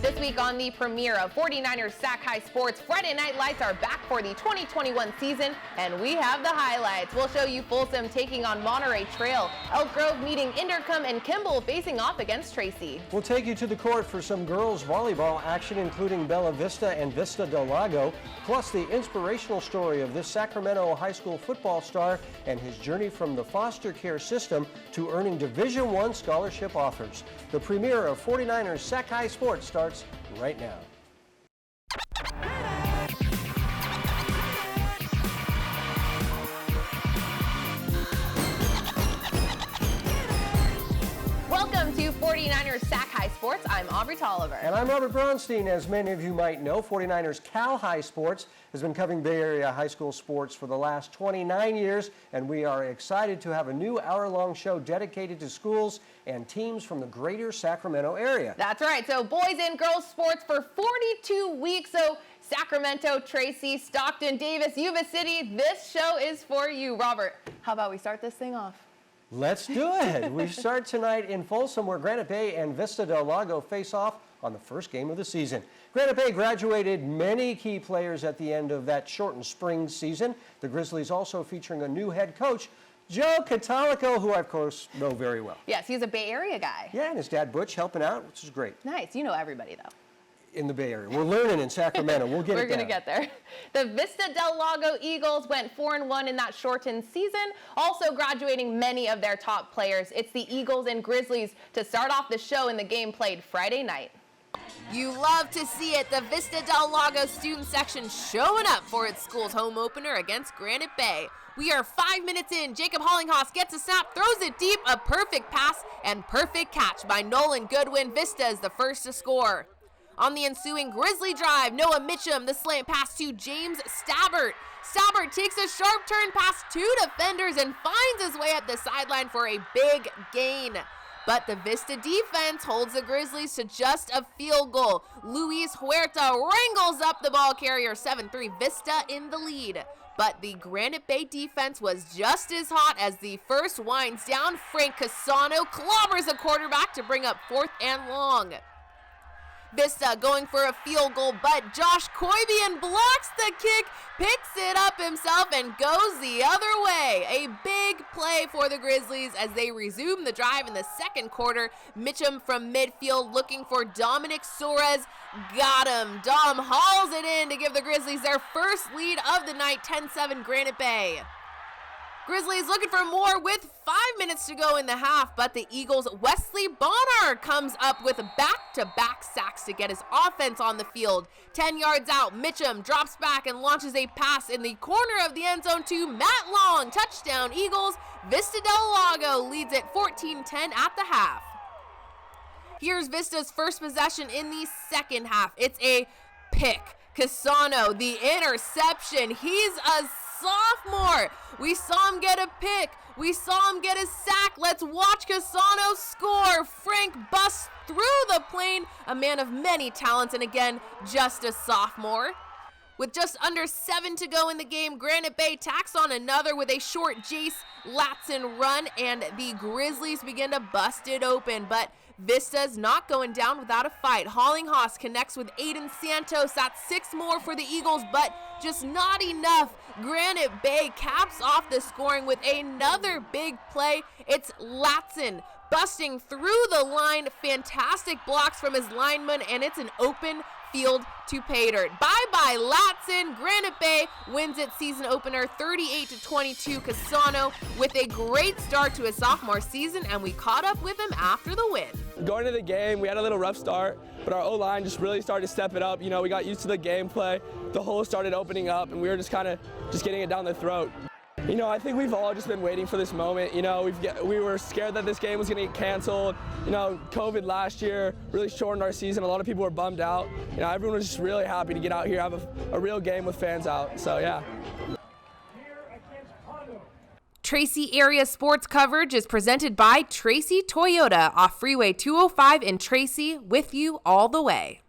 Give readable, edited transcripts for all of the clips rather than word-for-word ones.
This week on the premiere of 49ers Sac-Hi Sports, Friday Night Lights are back for the 2021 season, and we have the highlights. We'll show you Folsom taking on Monterey Trail, Elk Grove meeting Intercom, and Kimball facing off against Tracy. We'll take you to the court for some girls volleyball action, including Bella Vista and Vista del Lago, plus the inspirational story of this Sacramento high school football star and his journey from the foster care system to earning Division I scholarship offers. The premiere of 49ers Sac-Hi Sports starts right now. Welcome to 49ers Sac-Hi Sports. I'm Aubrey Tolliver. And I'm Robert Braunstein. As many of you might know, 49ers Cal-Hi Sports has been covering Bay Area high school sports for the last 29 years, and we are excited to have a new hour-long show dedicated to schools and teams from the greater Sacramento area. That's right. So boys and girls sports for 42 weeks. So Sacramento, Tracy, Stockton, Davis, Yuba City, this show is for you. Robert, how about we start this thing off? Let's do it. We start tonight in Folsom, where Granite Bay and Vista del Lago face off on the first game of the season. Granite Bay graduated many key players at the end of that shortened spring season. The Grizzlies also featuring a new head coach, Joe Catalico, who I, of course, know very well. Yes, he's a Bay Area guy. Yeah, and his dad, Butch, helping out, which is great. Nice. You know everybody, though. In the Bay Area. We're learning in Sacramento. We'll get We're it going to get there. The Vista del Lago Eagles went 4-1 in that shortened season, also graduating many of their top players. It's the Eagles and Grizzlies to start off the show in the game played Friday night. You love to see it. The Vista del Lago student section showing up for its school's home opener against Granite Bay. We are 5 minutes in. Jacob Hollinghaus gets a snap, throws it deep, a perfect pass, and perfect catch by Nolan Goodwin. Vista is the first to score. On the ensuing Grizzly drive, Noah Mitchum, the slant pass to James Stabbert. Stabbert takes a sharp turn past two defenders and finds his way up the sideline for a big gain. But the Vista defense holds the Grizzlies to just a field goal. Luis Huerta wrangles up the ball carrier, 7-3, Vista in the lead. But the Granite Bay defense was just as hot as the first winds down. Frank Casano clobbers a quarterback to bring up 4th and long. Vista going for a field goal, but Josh Koibian blocks the kick, picks it up himself, and goes the other way. A big play for the Grizzlies as they resume the drive in the second quarter. Mitchum from midfield looking for Dominic Suarez. Got him. Dom hauls it in to give the Grizzlies their first lead of the night, 10-7 Granite Bay. Grizzlies looking for more with 5 minutes to go in the half, but the Eagles' Wesley Bonner comes up with back-to-back sacks to get his offense on the field. 10 yards out, Mitchum drops back and launches a pass in the corner of the end zone to Matt Long. Touchdown Eagles. Vista del Lago leads it 14-10 at the half. Here's Vista's first possession in the second half. It's a pick. Casano, the interception. He's a sophomore. We saw him get a pick. We saw him get a sack. Let's watch Casano score. Frank busts through the plane. A man of many talents, and again, just a sophomore. With just under 7 to go in the game, Granite Bay tacks on another with a short Jace Latson run, and the Grizzlies begin to bust it open, but Vista's not going down without a fight. Hollinghaus connects with Aiden Santos. That's 6 more for the Eagles, but just not enough. Granite Bay caps off the scoring with another big play. It's Latson busting through the line. Fantastic blocks from his lineman, and it's an open field to pay dirt. Bye-bye, Latson. Granite Bay wins its season opener 38-22. Casano with a great start to his sophomore season, and we caught up with him after the win. Going into the game, we had a little rough start, but our O-line just really started to step it up. You know, we got used to the gameplay. The hole started opening up, and we were just kind of getting it down the throat. You know, I think we've all just been waiting for this moment. You know, we were scared that this game was going to get canceled. You know, COVID last year really shortened our season. A lot of people were bummed out. You know, everyone was just really happy to get out here, have a real game with fans out. So, yeah. Tracy area sports coverage is presented by Tracy Toyota off Freeway 205 in Tracy, with you all the way.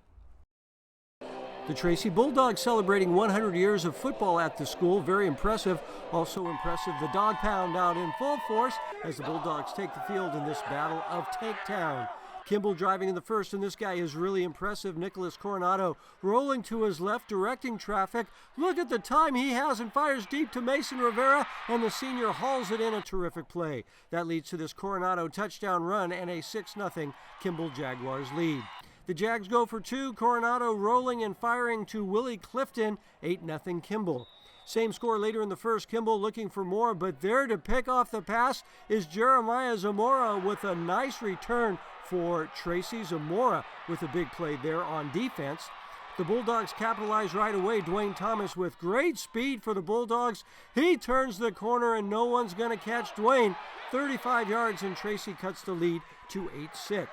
The Tracy Bulldogs celebrating 100 years of football at the school. Very impressive. Also impressive, the Dog Pound out in full force as the Bulldogs take the field in this battle of Takedown. Kimball driving in the first, and this guy is really impressive. Nicolaus rolling to his left, directing traffic. Look at the time he has and fires deep to Mason Rivera, and the senior hauls it in. A terrific play. That leads to this Coronado touchdown run and a 6-0 Kimball Jaguars lead. The Jags go for two. Coronado rolling and firing to Willie Clifton, 8-0 Kimball. Same score later in the first. Kimball looking for more, but there to pick off the pass is Jeremiah Zamora with a nice return for Tracy. Zamora with a big play there on defense. The Bulldogs capitalize right away. Dwayne Thomas with great speed for the Bulldogs. He turns the corner and no one's going to catch Dwayne. 35 yards, and Tracy cuts the lead to 8-6.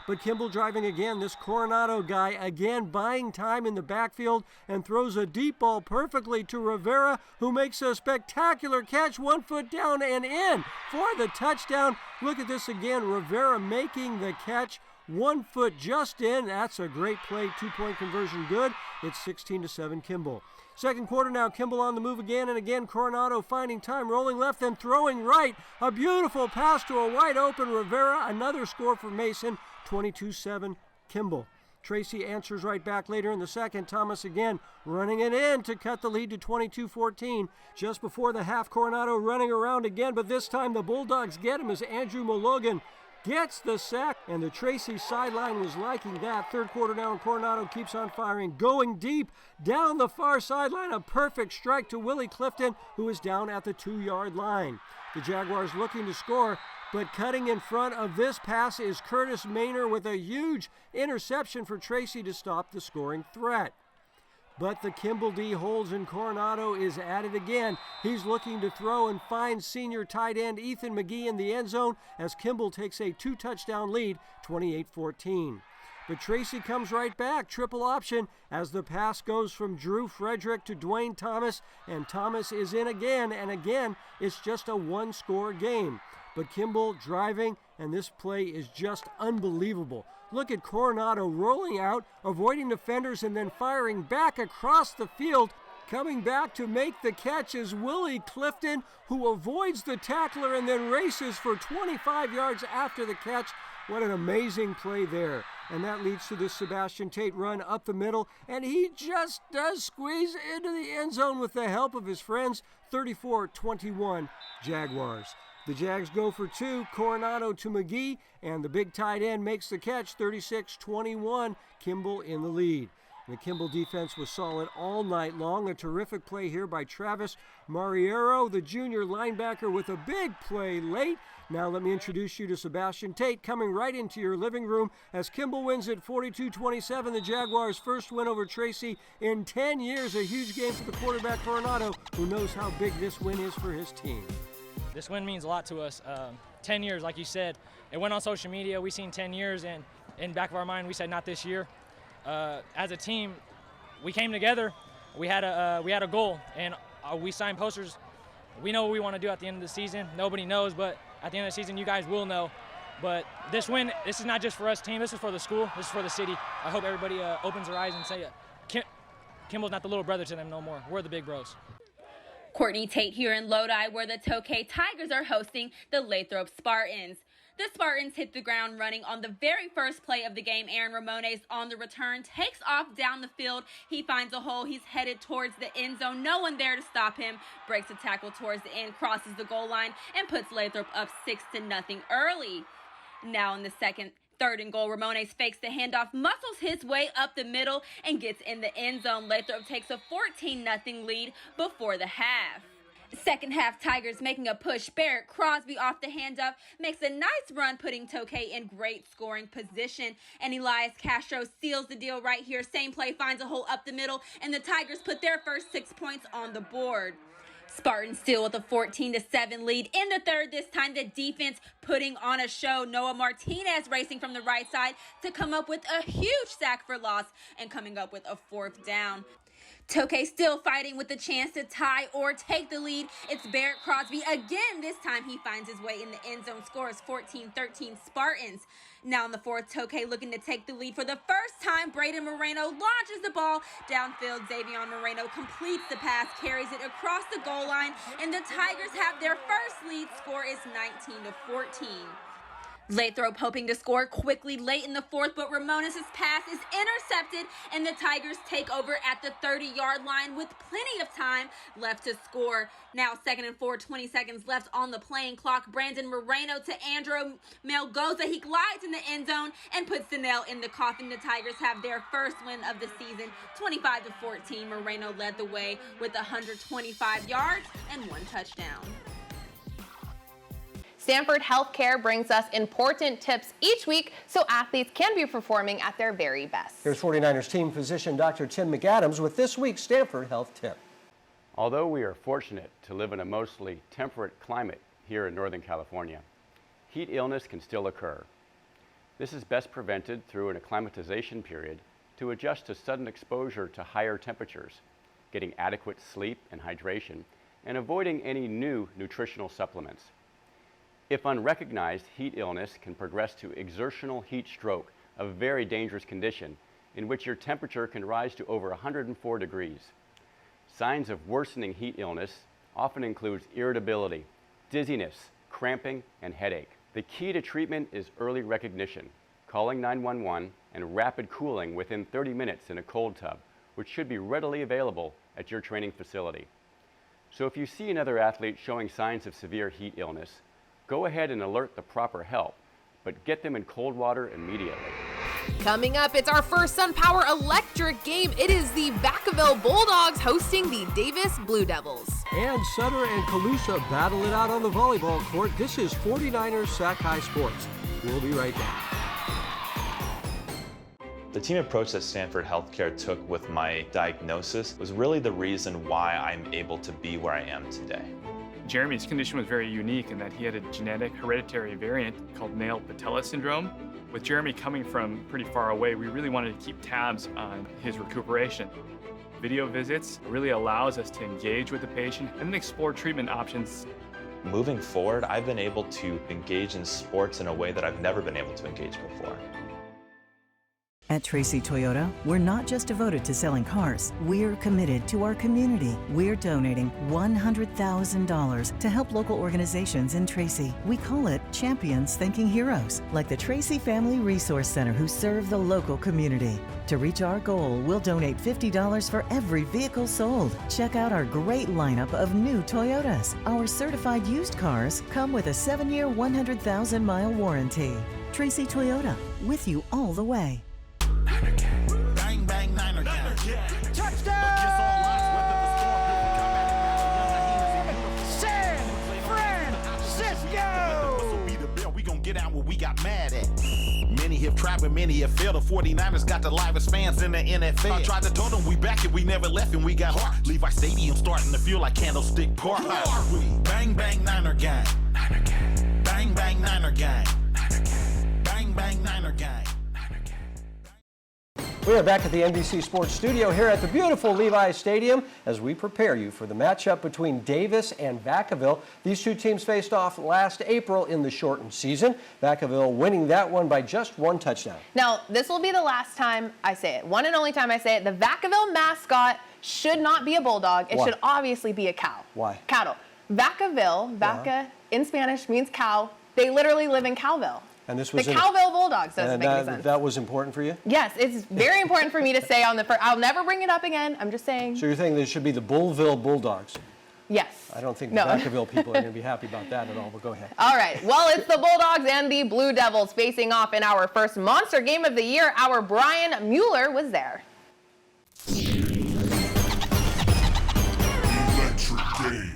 But Kimball driving again, this Coronado guy again buying time in the backfield and throws a deep ball perfectly to Rivera, who makes a spectacular catch, 1 foot down and in for the touchdown. Look at this again, Rivera making the catch, 1 foot just in. That's a great play, 2-point conversion good. It's 16-7 Kimball. Second quarter now, Kimball on the move again and again. Coronado finding time, rolling left and throwing right. A beautiful pass to a wide open Rivera. Another score for Mason, 22-7 Kimball. Tracy answers right back later in the second. Thomas again running it in to cut the lead to 22-14. Just before the half, Coronado running around again, but this time the Bulldogs get him as Andrew Malogan gets the sack, and the Tracy sideline was liking that. Third quarter now, and Coronado keeps on firing, going deep down the far sideline. A perfect strike to Willie Clifton, who is down at the 2-yard line. The Jaguars looking to score, but cutting in front of this pass is Curtis Maynor with a huge interception for Tracy to stop the scoring threat. But the Kimball D holds, and Coronado is at it again. He's looking to throw and finds senior tight end Ethan McGee in the end zone as Kimball takes a 2-touchdown lead, 28-14. But Tracy comes right back, triple option, as the pass goes from Drew Frederick to Dwayne Thomas, and Thomas is in again, and again, it's just a one-score game. But Kimball driving, and this play is just unbelievable. Look at Coronado rolling out, avoiding defenders, and then firing back across the field. Coming back to make the catch is Willie Clifton, who avoids the tackler and then races for 25 yards after the catch. What an amazing play there. And that leads to the Sebastian Tate run up the middle, and he just does squeeze into the end zone with the help of his friends. 34-21 Jaguars. The Jags go for two, Coronado to McGee, and the big tight end makes the catch, 36-21, Kimball in the lead. The Kimball defense was solid all night long. A terrific play here by Travis Mariero, the junior linebacker, with a big play late. Now let me introduce you to Sebastian Tate, coming right into your living room as Kimball wins at 42-27. The Jaguars' first win over Tracy in 10 years. A huge game for the quarterback Coronado, who knows how big this win is for his team. This win means a lot to us. 10 years, like you said. It went on social media. We seen 10 years, and in the back of our mind, we said not this year. As a team, we came together. We had a goal, and we signed posters. We know what we want to do at the end of the season. Nobody knows, but at the end of the season, you guys will know. But this win, this is not just for us, team. This is for the school. This is for the city. I hope everybody opens their eyes and say, Kimball's not the little brother to them no more. We're the big bros. Courtney Tate here in Lodi, where the Tokay Tigers are hosting the Lathrop Spartans. The Spartans hit the ground running on the very first play of the game. Aaron Ramones on the return takes off down the field. He finds a hole. He's headed towards the end zone. No one there to stop him. Breaks a tackle towards the end, crosses the goal line, and puts Lathrop up 6-0 early. Now in the third and goal, Ramones fakes the handoff, muscles his way up the middle, and gets in the end zone. Lathrop takes a 14-0 lead before the half. Second half, Tigers making a push. Barrett Crosby off the handoff makes a nice run, putting Tokay in great scoring position. And Elias Castro seals the deal right here. Same play, finds a hole up the middle, and the Tigers put their first 6 points on the board. Spartans still with a 14-7 lead. In the third, this time the defense putting on a show. Noah Martinez racing from the right side to come up with a huge sack for loss and coming up with a fourth down. Tokay still fighting with the chance to tie or take the lead. It's Barrett Crosby again. This time he finds his way in the end zone. Scores 14-13 Spartans. Now in the fourth, Tokay looking to take the lead for the first time. Braden Moreno launches the ball downfield. Xavion Moreno completes the pass, carries it across the goal line, and the Tigers have their first lead. Score is 19-14. Lathrop hoping to score quickly late in the fourth, but Ramones' pass is intercepted and the Tigers take over at the 30-yard line with plenty of time left to score. Now 2nd and 4, 20 seconds left on the playing clock. Brandon Moreno to Andrew Melgoza. He glides in the end zone and puts the nail in the coffin. The Tigers have their first win of the season, 25-14. Moreno led the way with 125 yards and 1 touchdown. Stanford Healthcare brings us important tips each week so athletes can be performing at their very best. Here's 49ers team physician Dr. Tim McAdams with this week's Stanford Health Tip. Although we are fortunate to live in a mostly temperate climate here in Northern California, heat illness can still occur. This is best prevented through an acclimatization period to adjust to sudden exposure to higher temperatures, getting adequate sleep and hydration, and avoiding any new nutritional supplements. If unrecognized, heat illness can progress to exertional heat stroke, a very dangerous condition in which your temperature can rise to over 104 degrees. Signs of worsening heat illness often include irritability, dizziness, cramping, and headache. The key to treatment is early recognition, calling 911, and rapid cooling within 30 minutes in a cold tub, which should be readily available at your training facility. So if you see another athlete showing signs of severe heat illness, go ahead and alert the proper help, but get them in cold water immediately. Coming up, it's our first SunPower electric game. It is the Vacaville Bulldogs hosting the Davis Blue Devils. And Sutter and Colusa battle it out on the volleyball court. This is 49ers Sac-Hi Sports. We'll be right back. The team approach that Stanford Healthcare took with my diagnosis was really the reason why I'm able to be where I am today. Jeremy's condition was very unique in that he had a genetic hereditary variant called nail patella syndrome. With Jeremy coming from pretty far away, we really wanted to keep tabs on his recuperation. Video visits really allows us to engage with the patient and then explore treatment options. Moving forward, I've been able to engage in sports in a way that I've never been able to engage before. At Tracy Toyota, we're not just devoted to selling cars. We're committed to our community. We're donating $100,000 to help local organizations in Tracy. We call it Champions Thinking Heroes, like the Tracy Family Resource Center, who serve the local community. To reach our goal, we'll donate $50 for every vehicle sold. Check out our great lineup of new Toyotas. Our certified used cars come with a 7-year, 100,000-mile warranty. Tracy Toyota, with you all the way. Bang, bang, Niner gang. Touchdown! San Francisco! We gon' get out what we got mad at. Many have tried, but many have failed. The 49ers got the livest fans in the NFL. I tried to tell them we back and we never left and we got heart. Levi Stadium starting to feel like Candlestick Park. Bang, bang, Niner gang. Niner gang. Bang, bang, Niner gang. Niner gang. Bang, bang, Niner gang. We are back at the NBC Sports Studio here at the beautiful Levi Stadium as we prepare you for the matchup between Davis and Vacaville. These two teams faced off last April in the shortened season. Vacaville winning that one by just 1 touchdown. Now, this will be the last time I say it. One and only time I say it. The Vacaville mascot should not be a bulldog. It should obviously be a cow. Why? Cattle. Vacaville, vaca in Spanish means cow. They literally live in Cowville. And this was the Cowville Bulldogs. Doesn't make any sense. That was important for you? Yes, it's very important for me to say on the first. I'll never bring it up again. I'm just saying. So you're thinking they should be the Bullville Bulldogs? Yes. I don't think the Vacaville people are going to be happy about that at all, but go ahead. All right. Well, it's the Bulldogs and the Blue Devils facing off in our first monster game of the year. Our Brian Mueller was there. Electric game.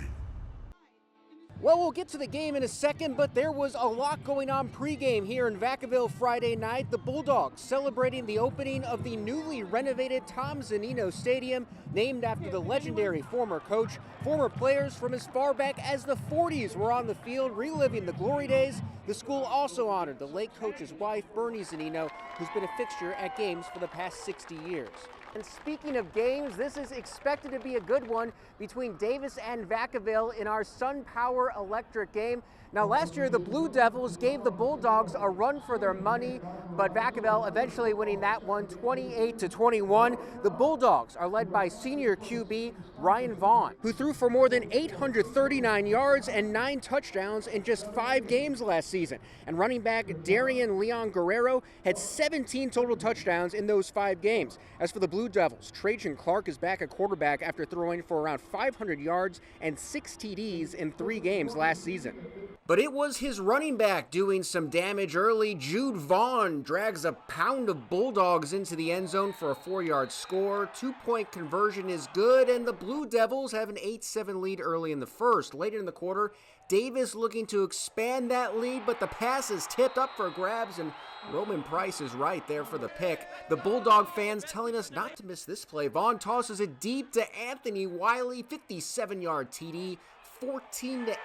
Well, we'll get to the game in a second, but there was a lot going on pregame here in Vacaville Friday night. The Bulldogs celebrating the opening of the newly renovated Tom Zunino Stadium, named after the legendary former coach. Former players from as far back as the 40s were on the field, reliving the glory days. The school also honored the late coach's wife, Bernie Zunino, who's been a fixture at games for the past 60 years. And speaking of games, this is expected to be a good one between Davis and Vacaville in our SunPower electric game. Now, last year, the Blue Devils gave the Bulldogs a run for their money, but Vacaville eventually winning that one 28-21. The Bulldogs are led by senior QB Ryan Vaughn, who threw for more than 839 yards and 9 touchdowns in just 5 games last season. And running back Darian Leon Guerrero had 17 total touchdowns in those 5 games. As for the Blue Devils, Trajan Clark is back at quarterback after throwing for around 500 yards and 6 TDs in 3 games last season. But it was his running back doing some damage early. Jude Vaughn drags a pound of Bulldogs into the end zone for a 4-yard score. 2-point conversion is good, and the Blue Devils have an 8-7 lead early in the first. Later in the quarter, Davis looking to expand that lead, but the pass is tipped up for grabs, and Roman Price is right there for the pick. The Bulldog fans telling us not to miss this play. Vaughn tosses it deep to Anthony Wiley, 57-yard TD. 14-8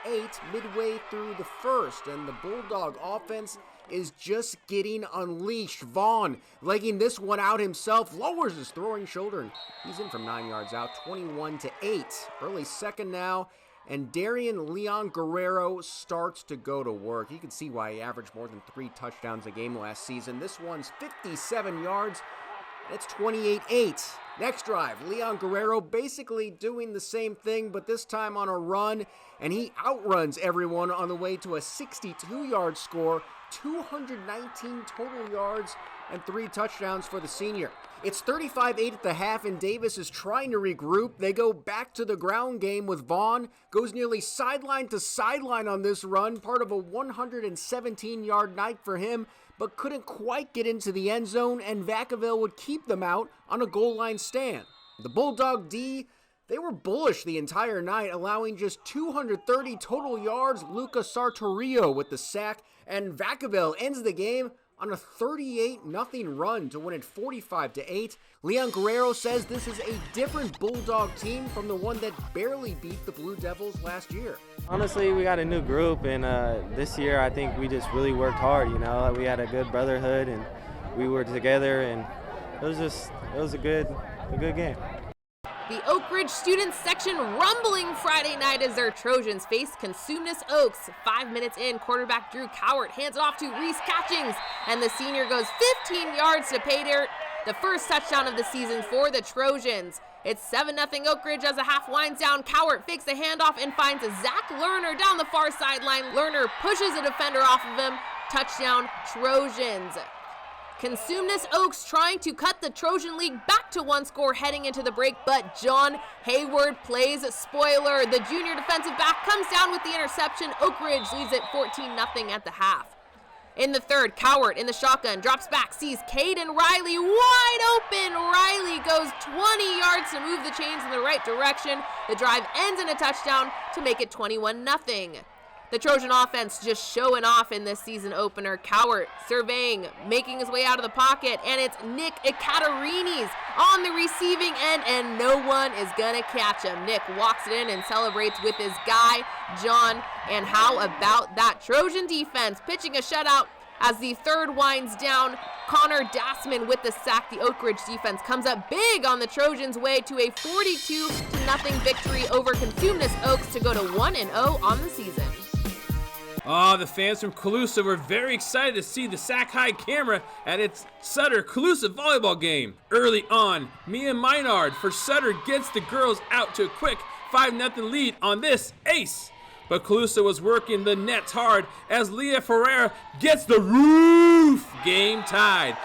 midway through the first, and the Bulldog offense is just getting unleashed. Vaughn legging this one out himself, lowers his throwing shoulder, and he's in from 9 yards out, 21-8. Early second now, and Darian Leon Guerrero starts to go to work. You can see why he averaged more than 3 touchdowns a game last season. This one's 57 yards. It's 28-8. Next drive, Leon Guerrero basically doing the same thing, but this time on a run, and he outruns everyone on the way to a 62-yard score, 219 total yards, and 3 touchdowns for the senior. It's 35-8 at the half, and Davis is trying to regroup. They go back to the ground game with Vaughn, goes nearly sideline to sideline on this run, part of a 117-yard night for him, but couldn't quite get into the end zone, and Vacaville would keep them out on a goal line stand. The Bulldog D, they were bullish the entire night, allowing just 230 total yards. Luca Sartorio with the sack, and Vacaville ends the game on a 38-0 run to win it 45-8. Leon Guerrero says this is a different Bulldog team from the one that barely beat the Blue Devils last year. Honestly, we got a new group, and this year I think we just really worked hard. You know, we had a good brotherhood, and we were together, and it was a good game. The Oak Ridge students section rumbling Friday night as their Trojans face Cosumnes Oaks. 5 minutes in, quarterback Drew Cowart hands it off to Reese Catchings, and the senior goes 15 yards to pay dirt, the first touchdown of the season for the Trojans. It's 7-0 Oak Ridge as the half winds down. Cowart fakes the handoff and finds Zach Lerner down the far sideline. Lerner pushes a defender off of him. Touchdown, Trojans. Cosumnes Oaks trying to cut the Trojan League back to 1 score heading into the break, but John Hayward plays spoiler. The junior defensive back comes down with the interception. Oak Ridge leads it 14-0 at the half. In the third, Cowart in the shotgun, drops back, sees Caden Riley wide open. Riley goes 20 yards to move the chains in the right direction. The drive ends in a touchdown to make it 21-0. The Trojan offense just showing off in this season opener. Cowart surveying, making his way out of the pocket, and it's Nick Ekaterini's on the receiving end, and no one is gonna catch him. Nick walks it in and celebrates with his guy, John. And how about that Trojan defense pitching a shutout as the third winds down? Connor Dassman with the sack. The Oak Ridge defense comes up big on the Trojans' way to a 42-0 victory over Cosumnes Oaks to go to 1-0 on the season. The fans from Colusa were very excited to see the Sac-Hi camera at its Sutter Colusa volleyball game. Early on, Mia Minard for Sutter gets the girls out to a quick 5-0 lead on this ace. But Colusa was working the nets hard as Leah Ferreira gets the roof. Game tied.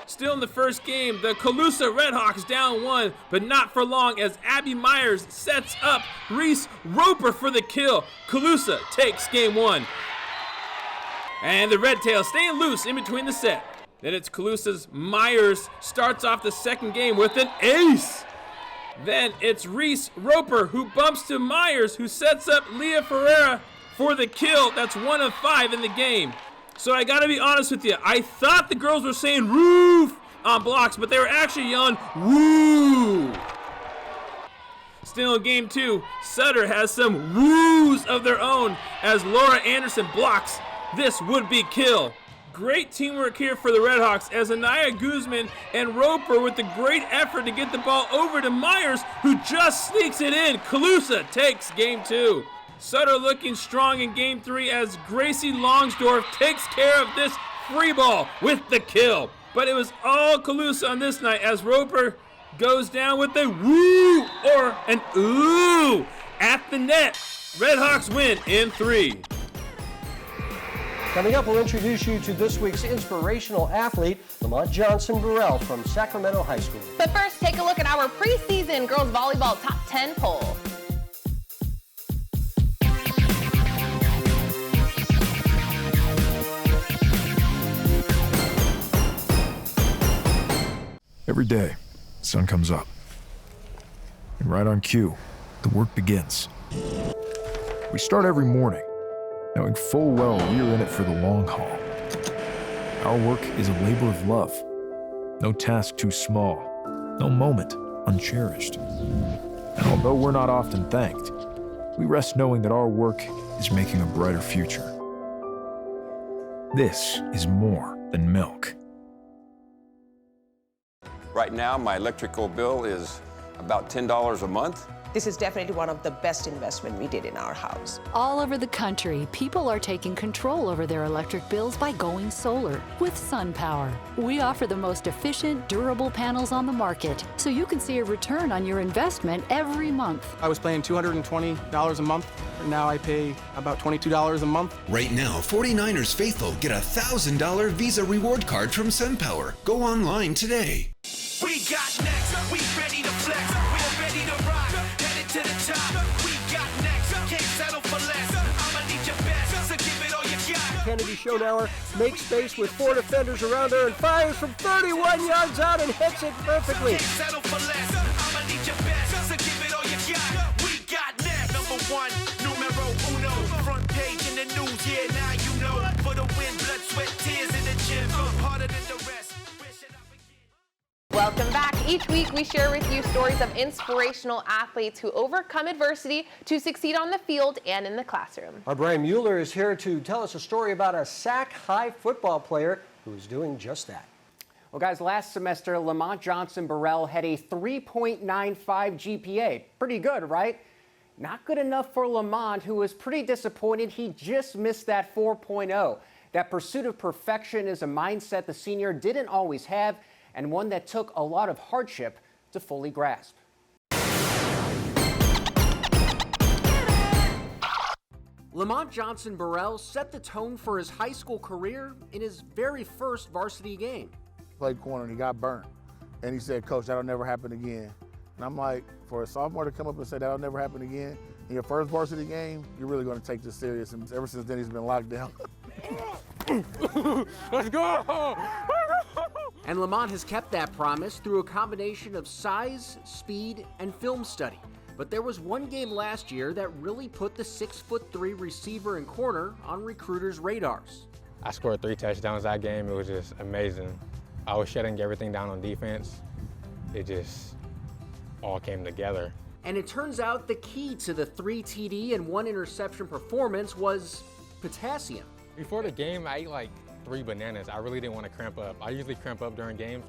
Still in the first game, the Colusa Redhawks down 1, but not for long as Abby Myers sets up Reese Roper for the kill. Colusa takes game 1. And the Red Tails staying loose in between the set. Then it's Colusa's Myers starts off the second game with an ace. Then it's Reese Roper who bumps to Myers, who sets up Leah Ferreira for the kill. That's 1 of 5 in the game. So I gotta be honest with you, I thought the girls were saying roof on blocks, but they were actually yelling woo. Still in game 2, Sutter has some woos of their own as Laura Anderson blocks this would-be kill. Great teamwork here for the Redhawks as Anaya Guzman and Roper with the great effort to get the ball over to Myers, who just sneaks it in. Colusa takes game 2. Sutter looking strong in game 3 as Gracie Longsdorff takes care of this free ball with the kill. But it was all Colusa on this night as Roper goes down with a woo or an ooh at the net. Redhawks win in 3. Coming up, we'll introduce you to this week's inspirational athlete, Lamont Johnson Burrell from Sacramento High School. But first, take a look at our preseason girls volleyball top 10 poll. Every day, the sun comes up. And right on cue, the work begins. We start every morning, knowing full well we are in it for the long haul. Our work is a labor of love. No task too small, no moment uncherished. And although we're not often thanked, we rest knowing that our work is making a brighter future. This is more than milk. Right now, my electrical bill is about $10 a month. This is definitely one of the best investments we did in our house. All over the country, people are taking control over their electric bills by going solar with SunPower. We offer the most efficient, durable panels on the market, so you can see a return on your investment every month. I was paying $220 a month. Now I pay about $22 a month. Right now, 49ers faithful get a $1,000 Visa reward card from SunPower. Go online today. We got next. We ready to flex. We're ready to rock. Headed to the top. We got next. Can't settle for less. I'ma need your best. So give it all you got. Kennedy Schonauer makes space with 4 defenders around her and fires from 31 yards out and hits it perfectly. Can't settle for less. I'ma need your best. So give it all you got. We got next. Number 1, numero uno. Front page in the news. Yeah, now you know. For the win, blood, sweat, tears in the gym. Harder than the rest. Welcome back. Each week we share with you stories of inspirational athletes who overcome adversity to succeed on the field and in the classroom. Our Brian Mueller is here to tell us a story about a Sac-Hi football player who is doing just that. Well, guys, last semester, Lamont Johnson Burrell had a 3.95 GPA. Pretty good, right? Not good enough for Lamont, who was pretty disappointed he just missed that 4.0. That pursuit of perfection is a mindset the senior didn't always have, and one that took a lot of hardship to fully grasp. Lamont Johnson Burrell set the tone for his high school career in his very first varsity game. Played corner and he got burnt. And he said, "Coach, that'll never happen again." And I'm like, for a sophomore to come up and say that'll never happen again in your first varsity game, you're really going to take this serious. And ever since then, he's been locked down. Let's go! And Lamont has kept that promise through a combination of size, speed, and film study. But there was one game last year that really put the 6'3" receiver and corner on recruiters' radars. I scored 3 touchdowns that game. It was just amazing. I was shutting everything down on defense. It just all came together. And it turns out the key to the 3 TD and 1 interception performance was potassium. Before the game, I ate like 3 bananas. I really didn't want to cramp up. I usually cramp up during games.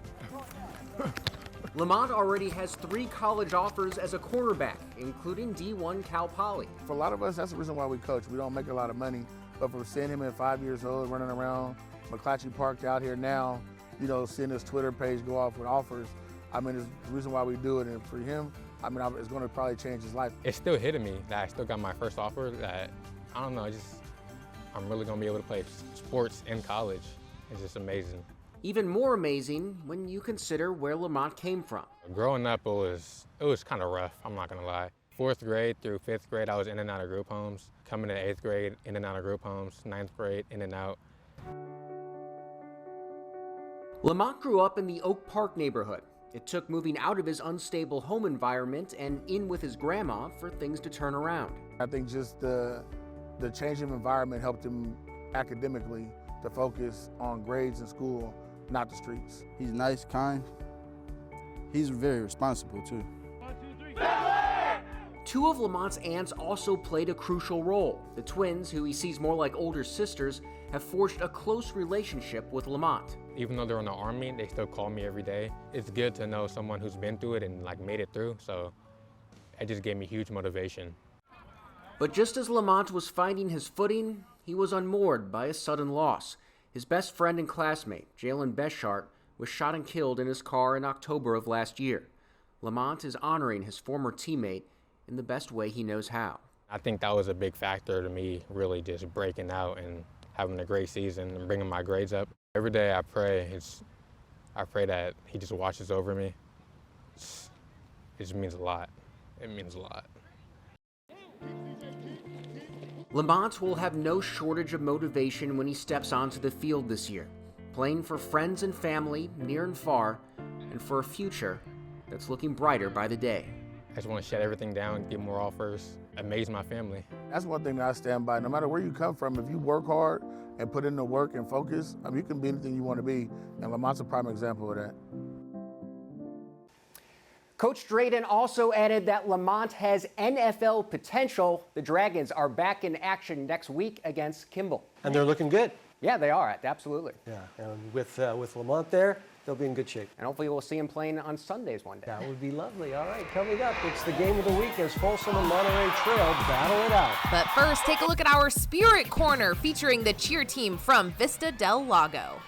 Lamont already has 3 college offers as a cornerback, including D1 Cal Poly. For a lot of us, that's the reason why we coach. We don't make a lot of money, but for seeing him at 5 years old, running around McClatchy Park out here now, you know, seeing his Twitter page go off with offers, I mean, it's the reason why we do it. And for him, I mean, it's going to probably change his life. It's still hitting me that I still got my first offer that, I don't know, I'm really going to be able to play sports in college. It's just amazing. Even more amazing when you consider where Lamont came from. Growing up, it was kind of rough, I'm not going to lie. 4th grade through 5th grade, I was in and out of group homes. Coming to 8th grade, in and out of group homes. 9th grade, in and out. Lamont grew up in the Oak Park neighborhood. It took moving out of his unstable home environment and in with his grandma for things to turn around. I think just the change of environment helped him academically to focus on grades in school, not the streets. He's nice, kind. He's very responsible too. 2 of Lamont's aunts also played a crucial role. The twins, who he sees more like older sisters, have forged a close relationship with Lamont. Even though they're in the Army, they still call me every day. It's good to know someone who's been through it and made it through, so it just gave me huge motivation. But just as Lamont was finding his footing, he was unmoored by a sudden loss. His best friend and classmate, Jalen Beshart, was shot and killed in his car in October of last year. Lamont is honoring his former teammate in the best way he knows how. I think that was a big factor to me really just breaking out and having a great season and bringing my grades up. Every day I pray that he just watches over me. It just means a lot. It means a lot. Lamont will have no shortage of motivation when he steps onto the field this year, playing for friends and family near and far, and for a future that's looking brighter by the day. I just want to shut everything down, get more offers, amaze my family. That's one thing that I stand by. No matter where you come from, if you work hard and put in the work and focus, you can be anything you want to be, and Lamont's a prime example of that. Coach Drayden also added that Lamont has NFL potential. The Dragons are back in action next week against Kimball. And they're looking good. Yeah, they are, absolutely. Yeah, and with Lamont there, they'll be in good shape. And hopefully we'll see him playing on Sundays one day. That would be lovely. All right, coming up, it's the game of the week as Folsom and Monterey Trail battle it out. But first, take a look at our Spirit Corner featuring the cheer team from Vista del Lago.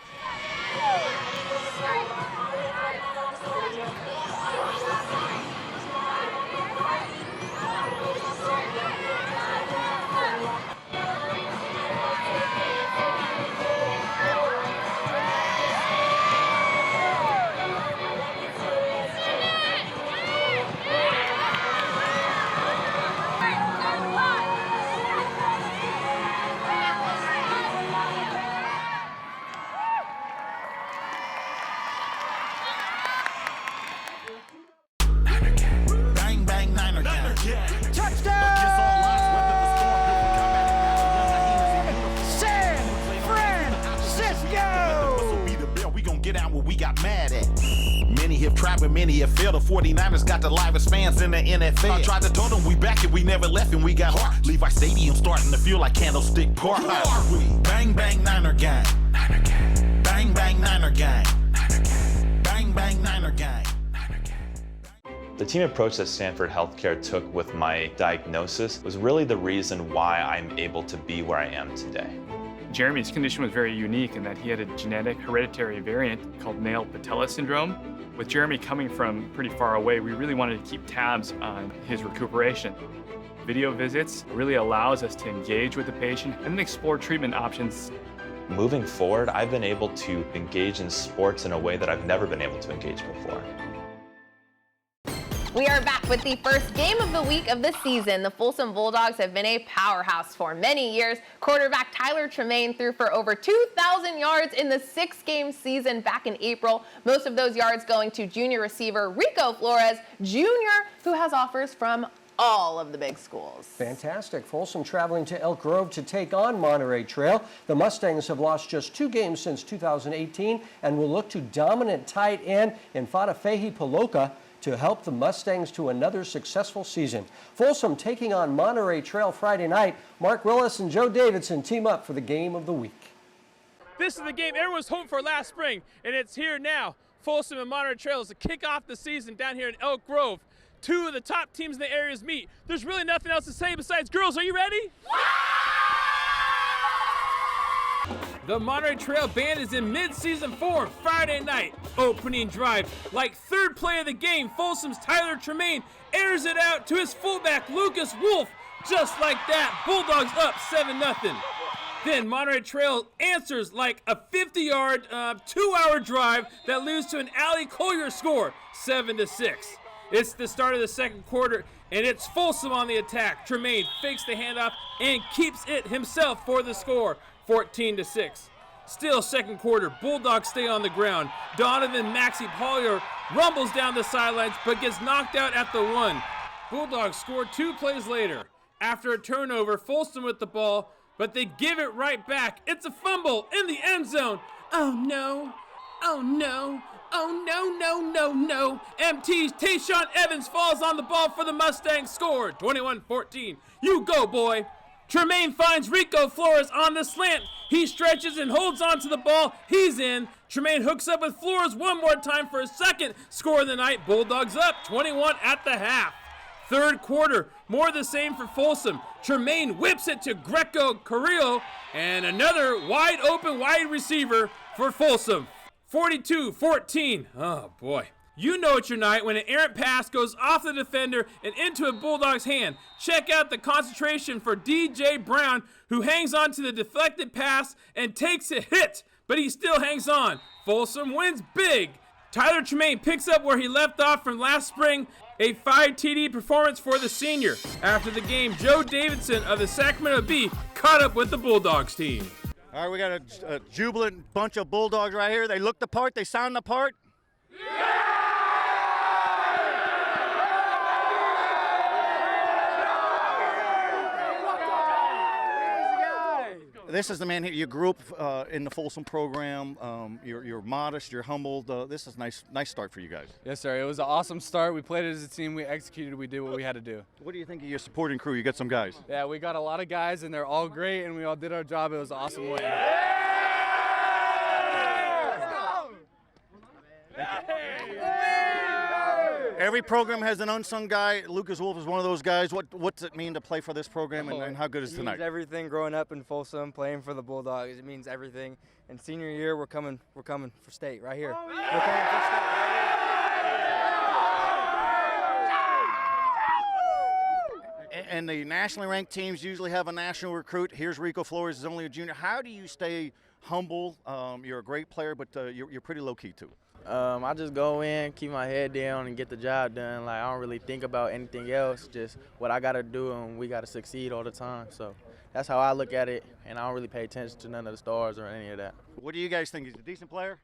Many have failed. The 49ers got the livest fans in the NFL. I tried to tell them we back and we never left and we got heart. Levi Stadium starting to feel like Candlestick Park. Who are we? Bang, bang, Niner gang. Niner gang. Bang, bang, Niner gang. Niner gang. Bang, bang, Niner gang. The team approach that Stanford Healthcare took with my diagnosis was really the reason why I'm able to be where I am today. Jeremy's condition was very unique in that he had a genetic hereditary variant called nail patella syndrome. With Jeremy coming from pretty far away, we really wanted to keep tabs on his recuperation. Video visits really allows us to engage with the patient and then explore treatment options. Moving forward, I've been able to engage in sports in a way that I've never been able to engage before. We are back with the first game of the week of the season. The Folsom Bulldogs have been a powerhouse for many years. Quarterback Tyler Tremaine threw for over 2,000 yards in the 6-game season back in April. Most of those yards going to junior receiver Rico Flores Jr., who has offers from all of the big schools. Fantastic. Folsom traveling to Elk Grove to take on Monterey Trail. The Mustangs have lost just 2 games since 2018 and will look to dominant tight end in Fadafehi Paloka to help the Mustangs to another successful season. Folsom taking on Monterey Trail Friday night. Mark Willis and Joe Davidson team up for the game of the week. This is the game everyone's hoping for last spring, and it's here now. Folsom and Monterey Trail is to kick off the season down here in Elk Grove. 2 of the top teams in the areas meet. There's really nothing else to say besides, girls, are you ready? The Monterey Trail Band is in mid-season form Friday night. Opening drive. Like third play of the game, Folsom's Tyler Tremaine airs it out to his fullback, Lucas Wolf. Just like that, Bulldogs up 7-0. Then Monterey Trail answers like a 50-yard, 2-hour drive that leads to an Allie Collier score, 7-6. It's the start of the second quarter, and it's Folsom on the attack. Tremaine fakes the handoff and keeps it himself for the score, 14-6. Still second quarter, Bulldogs stay on the ground. Donovan Maxey Pollier rumbles down the sidelines but gets knocked out at the 1. Bulldogs score 2 plays later. After a turnover, Folsom with the ball, but they give it right back. It's a fumble in the end zone. Oh no, oh no, oh no, no, no, no. MT's Tayshawn Evans falls on the ball for the Mustangs, score 21-14. You go, boy. Tremaine finds Rico Flores on the slant. He stretches and holds on to the ball. He's in. Tremaine hooks up with Flores one more time for his second score of the night. Bulldogs up 21 at the half. Third quarter, More of the same for Folsom. Tremaine whips it to Greco Carrillo, and another wide open wide receiver for Folsom. 42-14. Oh, boy. You know it's your night when an errant pass goes off the defender and into a Bulldog's hand. Check out the concentration for DJ Brown, who hangs on to the deflected pass and takes a hit, but he still hangs on. Folsom wins big. Tyler Tremaine picks up where he left off from last spring, a 5 TD performance for the senior. After the game, Joe Davidson of the Sacramento Bee caught up with the Bulldogs team. All right, we got a jubilant bunch of Bulldogs right here. They look the part, they sound the part. This is the man here. You grew up in the Folsom program. You're modest. You're humbled. This is nice start for you guys. Yes, sir. It was an awesome start. We played it as a team. We executed. We did what we had to do. What do you think of your supporting crew? You got some guys. Yeah, we got a lot of guys, and they're all great, and we all did our job. It was an awesome win. Every program has an unsung guy. Lucas Wolf is one of those guys. What's it mean to play for this program, and how good is tonight? It means everything. Growing up in Folsom, playing for the Bulldogs, it means everything. And senior year, we're coming for state right here. We're coming for state. And the nationally ranked teams usually have a national recruit. Here's Rico Flores, is only a junior. How do you stay humble? You're a great player, but you're pretty low key too. I just go in, keep my head down, and get the job done. Like, I don't really think about anything else, just what I got to do, and we got to succeed all the time. So that's how I look at it, and I don't really pay attention to none of the stars or any of that. What do you guys think? He's a decent player?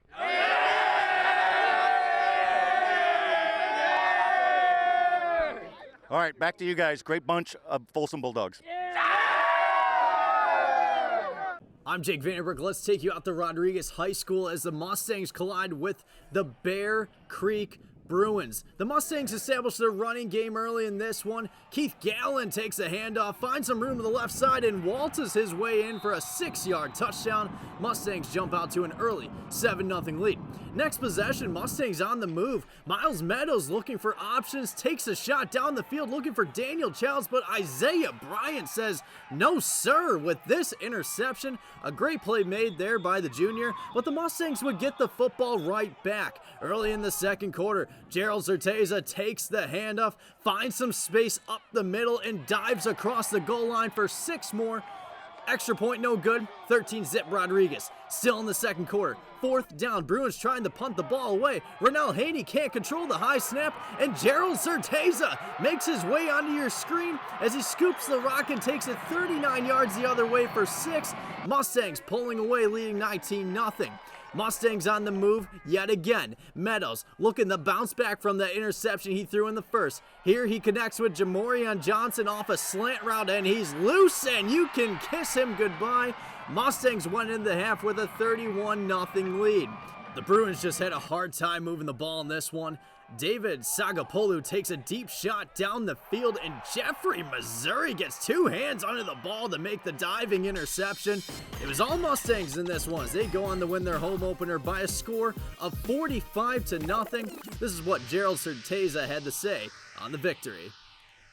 All right, back to you guys. Great bunch of Folsom Bulldogs. I'm Jake Vandenberg. Let's take you out to Rodriguez High School as the Mustangs collide with the Bear Creek Bruins. The Mustangs established their running game early in this one. Keith Gallen takes a handoff, finds some room to the left side, and waltzes his way in for a 6-yard touchdown. Mustangs jump out to an early 7-0 lead. Next possession, Mustangs on the move. Miles Meadows looking for options, takes a shot down the field looking for Daniel Childs, but Isaiah Bryant says no sir with this interception. A great play made there by the junior, but the Mustangs would get the football right back. Early in the second quarter, Gerald Zerteza takes the handoff, finds some space up the middle, and dives across the goal line for 6 more. Extra point no good, 13-zip Rodriguez. Still in the second quarter, 4th down, Bruins trying to punt the ball away. Rennell Haney can't control the high snap, and Gerald Zerteza makes his way onto your screen as he scoops the rock and takes it 39 yards the other way for 6. Mustangs pulling away, leading 19-0. Mustangs on the move yet again. Meadows looking to bounce back from the interception he threw in the first. Here he connects with Jamorian Johnson off a slant route, and he's loose, and you can kiss him goodbye. Mustangs went into half with a 31-0 lead. The Bruins just had a hard time moving the ball in this one. David Sagapolu takes a deep shot down the field, and Jeffrey Missouri gets 2 hands under the ball to make the diving interception. It was all Mustangs in this one as they go on to win their home opener by a score of 45-0. This is what Gerald Certeza had to say on the victory.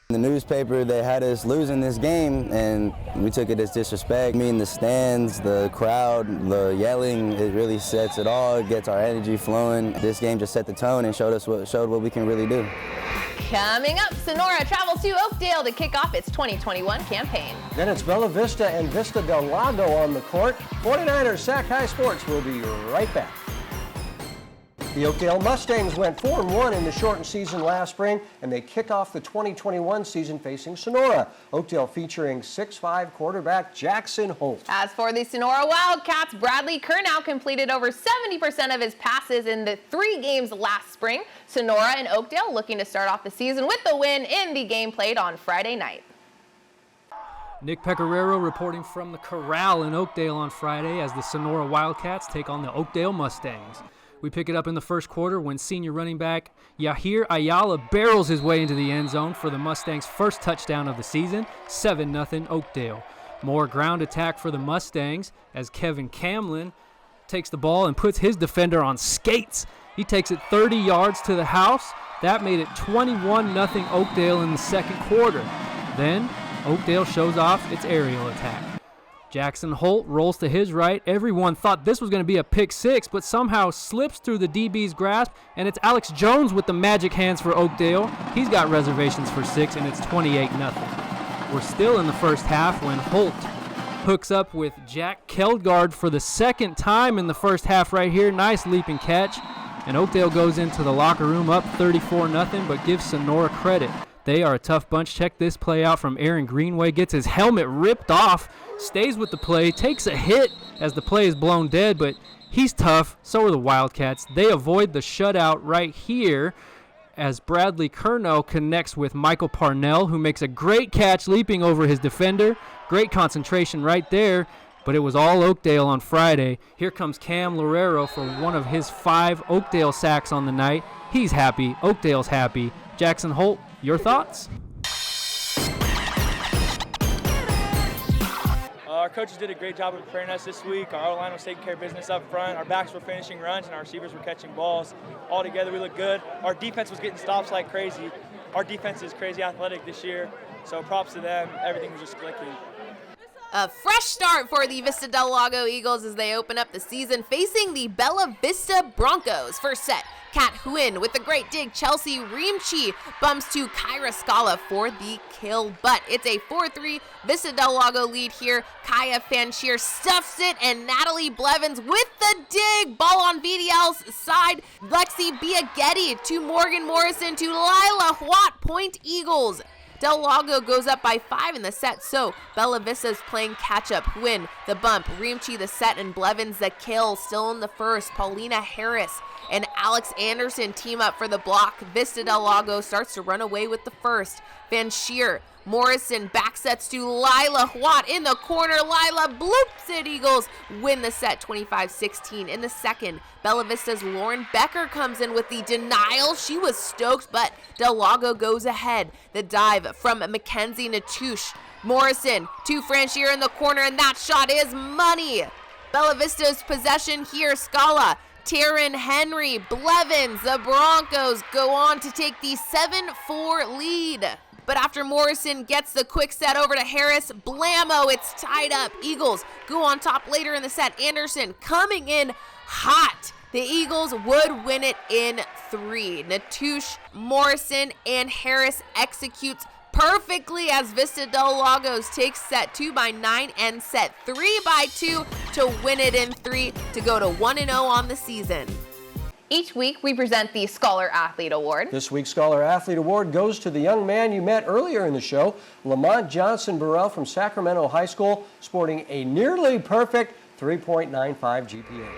In the newspaper, they had us losing this game, and we took it as disrespect. I mean, the stands, the crowd, the yelling, it really sets it all. It gets our energy flowing. This game just set the tone and showed what we can really do. Coming up, Sonora travels to Oakdale to kick off its 2021 campaign. Then it's Bella Vista and Vista del Lago on the court. 49ers Sac-Hi Sports will be right back. The Oakdale Mustangs went 4-1 in the shortened season last spring, and they kick off the 2021 season facing Sonora. Oakdale featuring 6'5" quarterback Jackson Holt. As for the Sonora Wildcats, Bradley Kernow completed over 70% of his passes in the 3 games last spring. Sonora and Oakdale looking to start off the season with the win in the game played on Friday night. Nick Pecoraro reporting from the Corral in Oakdale on Friday as the Sonora Wildcats take on the Oakdale Mustangs. We pick it up in the first quarter when senior running back Yahir Ayala barrels his way into the end zone for the Mustangs' first touchdown of the season, 7-0 Oakdale. More ground attack for the Mustangs as Kevin Camlin takes the ball and puts his defender on skates. He takes it 30 yards to the house. That made it 21-0 Oakdale in the second quarter. Then, Oakdale shows off its aerial attack. Jackson Holt rolls to his right. Everyone thought this was going to be a pick six, but somehow slips through the DB's grasp, and it's Alex Jones with the magic hands for Oakdale. He's got reservations for 6, and it's 28-0. We're still in the first half when Holt hooks up with Jack Keldgard for the second time in the first half right here. Nice leaping catch. And Oakdale goes into the locker room up 34-0, but gives Sonora credit. They are a tough bunch. Check this play out from Aaron Greenway. Gets his helmet ripped off, stays with the play, takes a hit as the play is blown dead, but he's tough. So are the Wildcats. They avoid the shutout right here as Bradley Curnow connects with Michael Parnell, who makes a great catch leaping over his defender. Great concentration right there, but it was all Oakdale on Friday. Here comes Cam Lorero for one of his 5 Oakdale sacks on the night. He's happy. Oakdale's happy. Jackson Holt, your thoughts? Our coaches did a great job of preparing us this week. Our O-line was taking care of business up front. Our backs were finishing runs, and our receivers were catching balls. All together, we looked good. Our defense was getting stops like crazy. Our defense is crazy athletic this year, so props to them. Everything was just clicking. A fresh start for the Vista Del Lago Eagles as they open up the season facing the Bella Vista Broncos. First set, Kat Huyn with the great dig. Chelsea Reamchi bumps to Kyra Scala for the kill, but it's a 4-3 Vista Del Lago lead here. Kaya Fancheer stuffs it, and Natalie Blevins with the dig. Ball on VDL's side. Lexi Biaghetti to Morgan Morrison to Lila Watt. Point Eagles. Del Lago goes up by 5 in the set, so Bella Vista's playing catch-up. Huyn, the bump, Reamchi the set, and Blevins the kill. Still in the first, Paulina Harris and Alex Anderson team up for the block. Vista Del Lago starts to run away with the first. Van Sheer, Morrison back sets to Lila Watt in the corner. Lila bloops it. Eagles win the set 25-16. In the second, Bella Vista's Lauren Becker comes in with the denial. She was stoked, but Del Lago goes ahead. The dive from Mackenzie Natush. Morrison to Franchier in the corner, and that shot is money. Bella Vista's possession here. Scala, Taryn Henry, Blevins. The Broncos go on to take the 7-4 lead. But after Morrison gets the quick set over to Harris, blammo, it's tied up. Eagles go on top later in the set. Anderson coming in hot. The Eagles would win it in 3. Natush, Morrison, and Harris executes perfectly as Vista Del Lagos takes set 2 by 9 and set 3 by 2 to win it in 3 to go to 1-0 on the season. Each week, we present the Scholar Athlete Award. This week's Scholar Athlete Award goes to the young man you met earlier in the show, Lamont Johnson Burrell from Sacramento High School, sporting a nearly perfect 3.95 GPA.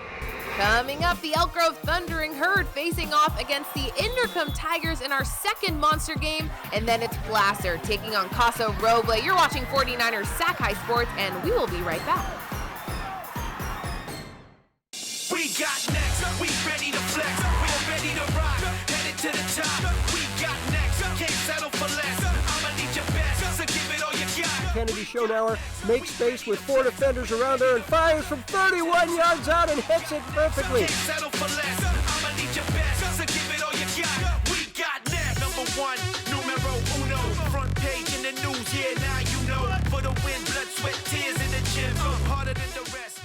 Coming up, the Elk Grove Thundering Herd facing off against the Intercom Tigers in our second monster game, and then it's Blaster taking on Casa Roble. You're watching 49ers Sac-Hi Sports, and we will be right back. We got next, we ready to flex, we're ready to rock, headed to the top. We got next, can't settle for less. I'ma need your best, so give it all you got. Kennedy Schoenauer makes space with 4 defenders around her and fires from 31 yards out and hits it perfectly. Can't settle for less. I'ma need your best, so give it all you got. We got next, number 1, numero uno. Front page in the news, yeah, now you know. For the win, blood, sweat, tears in the gym, harder than the rest.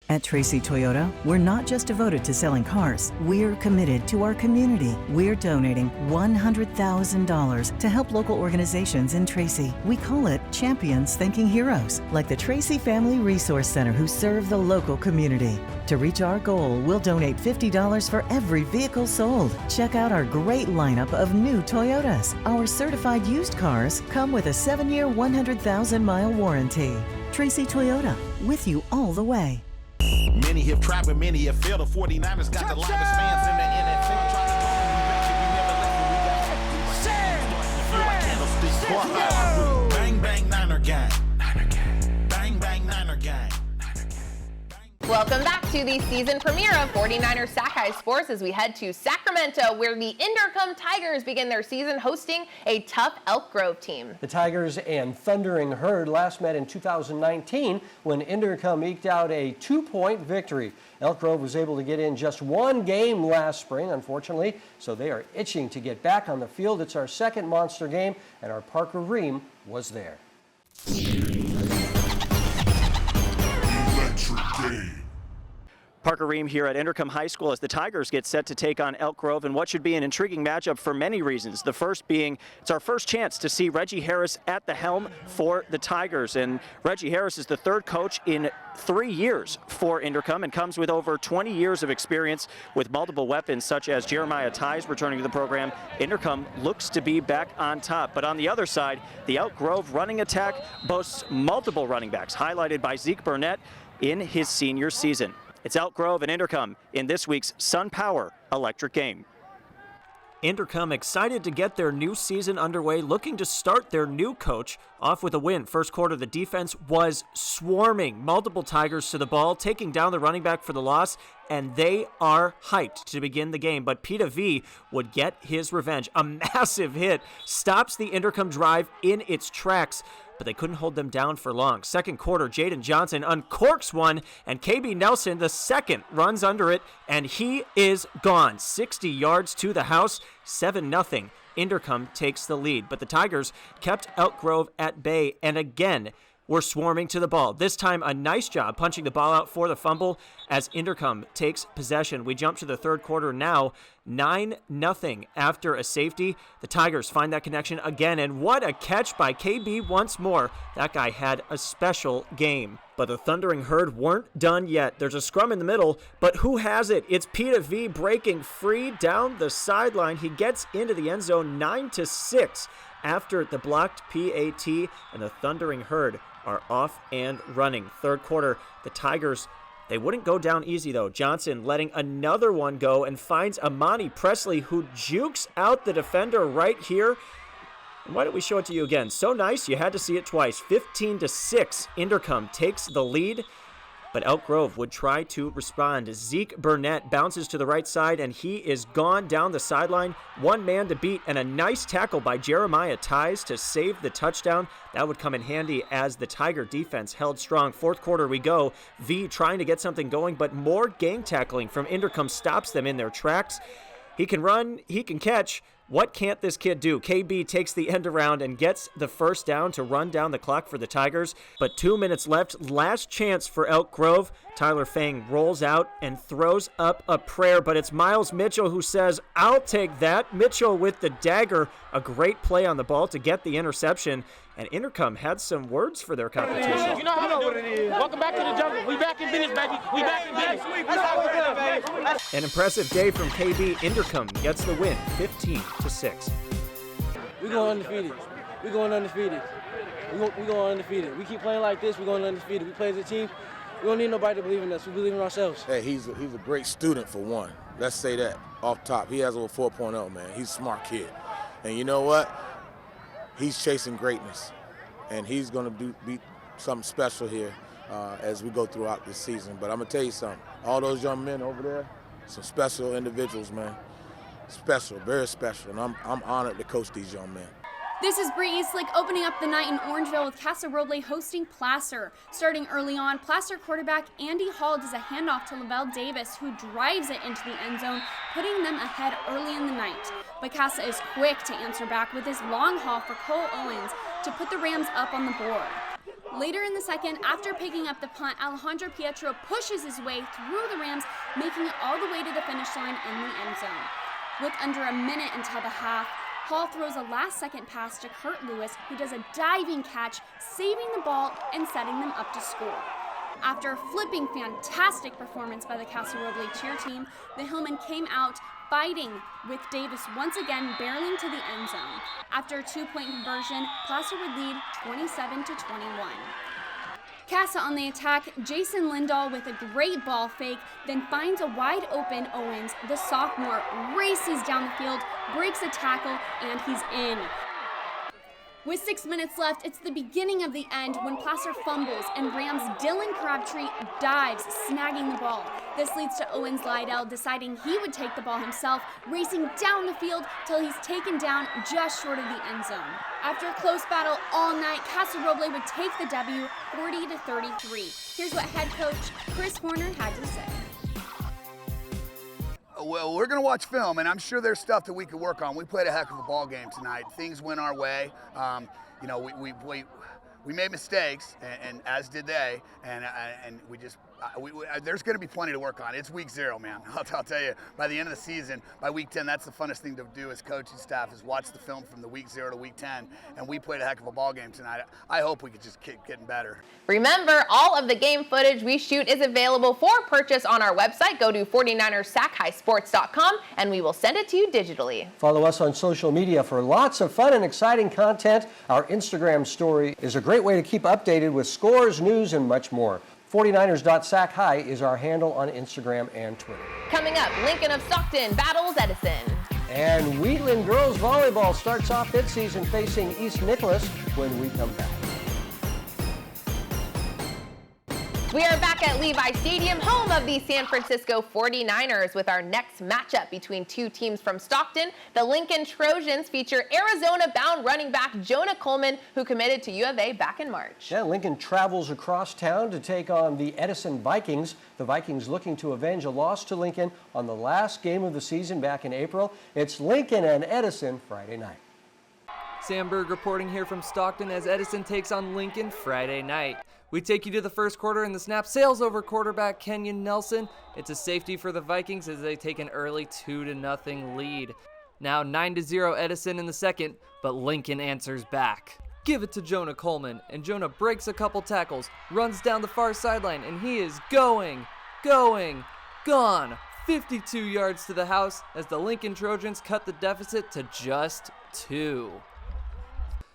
At Tracy Toyota, we're not just devoted to selling cars. We're committed to our community. We're donating $100,000 to help local organizations in Tracy. We call it Champions Thanking Heroes, like the Tracy Family Resource Center, who serve the local community. To reach our goal, we'll donate $50 for every vehicle sold. Check out our great lineup of new Toyotas. Our certified used cars come with a 7-year, 100,000-mile warranty. Tracy Toyota, with you all the way. Many have tried, but many have failed. The 49ers got the livest fans in the NFL. Try to call me back, we never left, we got bang, bang, Niner gang. Bang, bang, Niner gang. Welcome back to the season premiere of 49ers Sac-Hi Sports as we head to Sacramento, where the Intercom Tigers begin their season hosting a tough Elk Grove team. The Tigers and Thundering Herd last met in 2019 when Intercom eked out a 2-point victory. Elk Grove was able to get in just one game last spring, unfortunately, so they are itching to get back on the field. It's our second monster game, and our Parker Ream was there. Parker Ream here at Intercom High School as the Tigers get set to take on Elk Grove in what should be an intriguing matchup for many reasons. The first being it's our first chance to see Reggie Harris at the helm for the Tigers. And Reggie Harris is the third coach in 3 years for Intercom and comes with over 20 years of experience with multiple weapons such as Jeremiah Ties returning to the program. Intercom looks to be back on top. But on the other side, the Elk Grove running attack boasts multiple running backs, highlighted by Zeke Burnett in his senior season. It's Elk Grove and Intercom in this week's Sun Power Electric Game. Intercom excited to get their new season underway, looking to start their new coach off with a win. First quarter, the defense was swarming multiple Tigers to the ball, taking down the running back for the loss, and they are hyped to begin the game. But Pita V would get his revenge. A massive hit stops the Intercom drive in its tracks, but they couldn't hold them down for long. Second quarter, Jaden Johnson uncorks one, and KB Nelson, the second, runs under it, and he is gone. 60 yards to the house, 7-0. Intercom takes the lead, but the Tigers kept Elk Grove at bay, and again, were swarming to the ball. This time, a nice job punching the ball out for the fumble as Intercom takes possession. We jump to the third quarter now, 9-0 after a safety. The Tigers find that connection again, and what a catch by KB once more. That guy had a special game. But the Thundering Herd weren't done yet. There's a scrum in the middle, but who has it? It's Pita V breaking free down the sideline. He gets into the end zone 9-6 after the blocked PAT, and the Thundering Herd are off and running. Third quarter, the Tigers, they wouldn't go down easy though. Johnson letting another one go and finds Amani Presley, who jukes out the defender right here. And why don't we show it to you again? So nice, you had to see it twice. 15-6, Intercom takes the lead, but Elk Grove would try to respond. Zeke Burnett bounces to the right side, and he is gone down the sideline. One man to beat, and a nice tackle by Jeremiah Ties to save the touchdown. That would come in handy as the Tiger defense held strong. Fourth quarter we go. V trying to get something going, but more gang tackling from Intercom stops them in their tracks. He can run, he can catch. What can't this kid do? KB takes the end around and gets the first down to run down the clock for the Tigers. But 2 minutes left, last chance for Elk Grove. Tyler Fang rolls out and throws up a prayer, but it's Miles Mitchell who says, "I'll take that." Mitchell with the dagger, a great play on the ball to get the interception. And Intercom had some words for their competition. You know what it is. Welcome back to the jungle. We back in business, baby. We back in business. That's how we do it, baby. An impressive day from KB. Intercom gets the win, 15-6. We're going undefeated. We're going undefeated. We're going undefeated. We keep playing like this, we're going undefeated. We play as a team. We don't need nobody to believe in us. We believe in ourselves. Hey, he's a great student for one. Let's say that off top. He has over 4.0, man. He's a smart kid. And you know what? He's chasing greatness, and he's going to be something special here as we go throughout this season. But I'm going to tell you something. All those young men over there, some special individuals, man. Special, very special, and I'm honored to coach these young men. This is Bree Eastlick opening up the night in Orangeville with Casa Roble hosting Placer. Starting early on, Placer quarterback Andy Hall does a handoff to Lavelle Davis, who drives it into the end zone, putting them ahead early in the night. But Casa is quick to answer back with his long haul for Cole Owens to put the Rams up on the board. Later in the second, after picking up the punt, Alejandro Pietro pushes his way through the Rams, making it all the way to the finish line in the end zone. With under a minute until the half, Hall throws a last-second pass to Kurt Lewis, who does a diving catch, saving the ball and setting them up to score. After a flipping fantastic performance by the Casa Roble cheer team, the Hillmen came out fighting, with Davis once again barreling to the end zone. After a two-point conversion, Placer would lead 27-21. Casa on the attack, Jason Lindahl with a great ball fake, then finds a wide open Owens. The sophomore races down the field, breaks a tackle, and he's in. With 6 minutes left, it's the beginning of the end when Placer fumbles and Rams' Dylan Crabtree dives, snagging the ball. This leads to Owens Lydell deciding he would take the ball himself, racing down the field till he's taken down just short of the end zone. After a close battle all night, Casa Roble would take the W 40-33. Here's what head coach Chris Horner had to say. Well, we're going to watch film, and I'm sure there's stuff that we could work on. We played a heck of a ball game tonight. Things went our way. You know, we made mistakes, and as did they, and we just there's going to be plenty to work on. It's week 0, man. I'll tell you, by the end of the season, by week 10, that's the funnest thing to do as coaching staff is watch the film from the week 0 to week 10, and we played a heck of a ball game tonight. I hope we could just keep getting better. Remember, all of the game footage we shoot is available for purchase on our website. Go to 49ers Sac-Hi Sports.com, and we will send it to you digitally. Follow us on social media for lots of fun and exciting content. Our Instagram story is a great way to keep updated with scores, news, and much more. 49ers.Sac-Hi is our handle on Instagram and Twitter. Coming up, Lincoln of Stockton battles Edison. And Wheatland girls volleyball starts off its season facing East Nicolaus when we come back. We are back at Levi Stadium, home of the San Francisco 49ers, with our next matchup between two teams from Stockton. The Lincoln Trojans feature Arizona-bound running back Jonah Coleman, who committed to U of A back in March. Yeah, Lincoln travels across town to take on the Edison Vikings. The Vikings looking to avenge a loss to Lincoln on the last game of the season back in April. It's Lincoln and Edison Friday night. Sandberg reporting here from Stockton as Edison takes on Lincoln Friday night. We take you to the first quarter, and the snap sails over quarterback Kenyon Nelson. It's a safety for the Vikings as they take an early 2-0 lead. Now 9-0 Edison in the second, but Lincoln answers back. Give it to Jonah Coleman, and Jonah breaks a couple tackles, runs down the far sideline, and he is gone. 52 yards to the house as the Lincoln Trojans cut the deficit to just 2.